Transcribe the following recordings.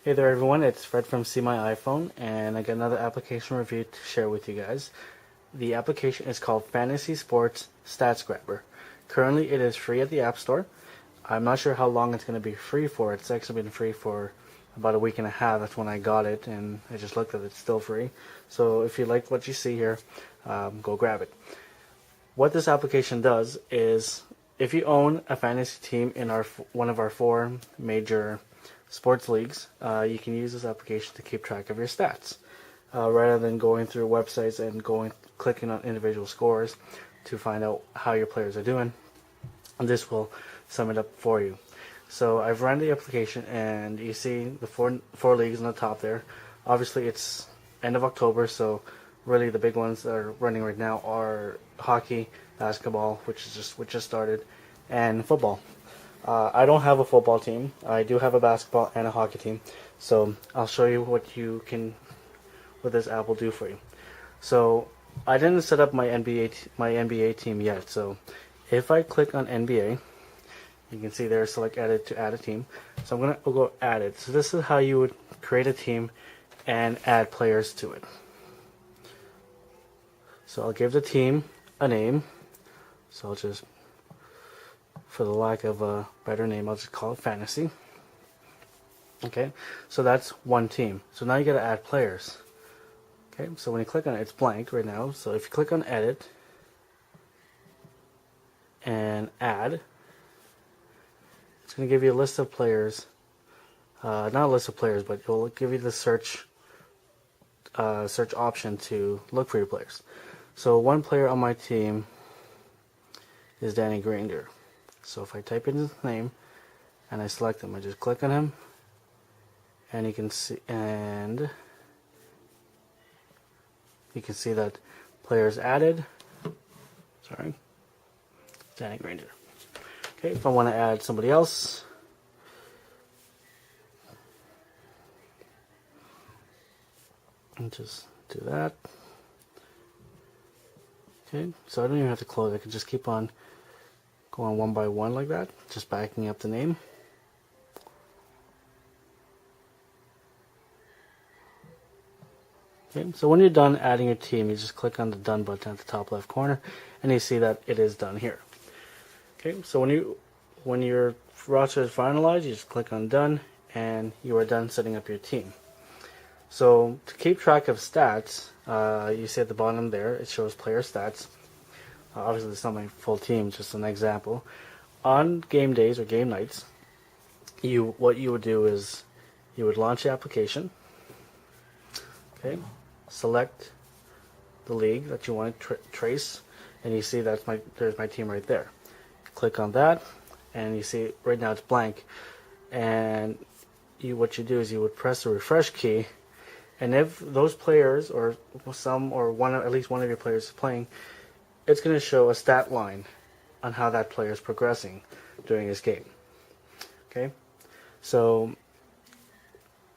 Hey there everyone, it's Fred from See My iPhone, and I got another application review to share with you guys. The application is called Fantasy Sports Stats Grabber. Currently it is free at the App Store. I'm not sure how long it's going to be free for. It's actually been free for about a week and a half. That's when I got it, and I just looked at it. It's still free. So if you like what you see here, go grab it. What this application does is, if you own a fantasy team in one of our 4 major sports leagues, you can use this application to keep track of your stats, rather than going through websites and clicking on individual scores to find out how your players are doing. And this will sum it up for you. So I've run the application, and you see the four leagues on the top there. Obviously it's end of October, so really the big ones that are running right now are hockey, basketball, which just started, and football. I don't have a football team. I do have a basketball and a hockey team. So I'll show you what this app will do for you. So I didn't set up my NBA team yet. So if I click on NBA, you can see there, select edit to add a team. So I'm gonna go add it. So this is how you would create a team and add players to it. So I'll give the team a name. So I'll just, for the lack of a better name, I'll just call it Fantasy. Okay, so that's one team. So now you gotta add players. Okay, so when you click on it, it's blank right now. So if you click on edit and add, it's gonna give you a list of players. Not a list of players, but it will give you the search option to look for your players. So one player on my team is Danny Granger. So if I type in his name and I select him, I just click on him, and you can see that players added. Sorry, Danny Granger. Okay, if I want to add somebody else, and just do that. Okay, so I don't even have to close. I can just keep on going one by one like that, just backing up the name. Okay, so when you're done adding your team, you just click on the done button at the top left corner, and you see that it is done here. Okay, so when your roster is finalized, you just click on done, and you are done setting up your team. So to keep track of stats, you see at the bottom there, it shows player stats. Obviously, it's not my full team, just an example. On game days or game nights, what you would do is you would launch the application. Okay, select the league that you want to trace, and you see there's my team right there. Click on that, and you see right now it's blank. And what you do is you would press the refresh key, and if those players or at least one of your players is playing, it's going to show a stat line on how that player is progressing during his game. Okay, so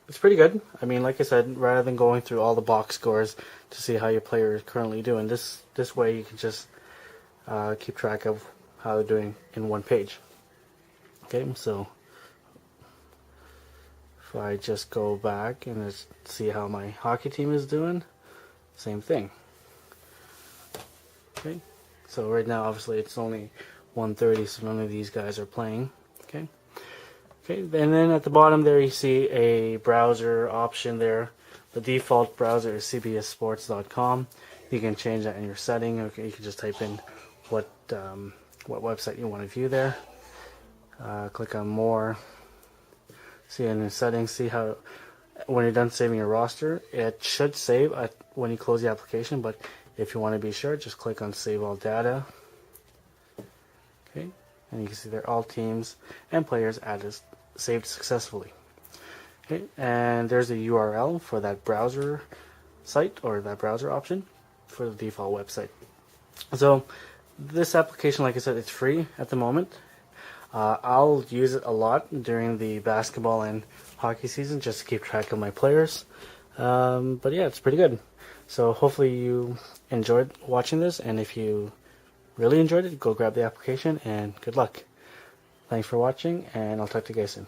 it's pretty good. I mean, like I said, rather than going through all the box scores to see how your player is currently doing, this way you can just keep track of how they're doing in one page. Okay, so if I just go back and just see how my hockey team is doing, same thing. Okay, so right now obviously it's only 1:30, so none of these guys are playing. Okay, and then at the bottom there you see a browser option there. The default browser is cbssports.com. You can change that in your setting. Okay, you can just type in what website you want to view there. Click on more. See in the settings, see how when you're done saving your roster, it should save when you close the application, but if you want to be sure, just click on Save All Data. Okay, and you can see there all teams and players saved successfully. Okay, and there's a URL for that browser site or that browser option for the default website. So this application, like I said, it's free at the moment. I'll use it a lot during the basketball and hockey season just to keep track of my players. But yeah, it's pretty good. So hopefully you enjoyed watching this, and if you really enjoyed it, go grab the application, and good luck. Thanks for watching, and I'll talk to you guys soon.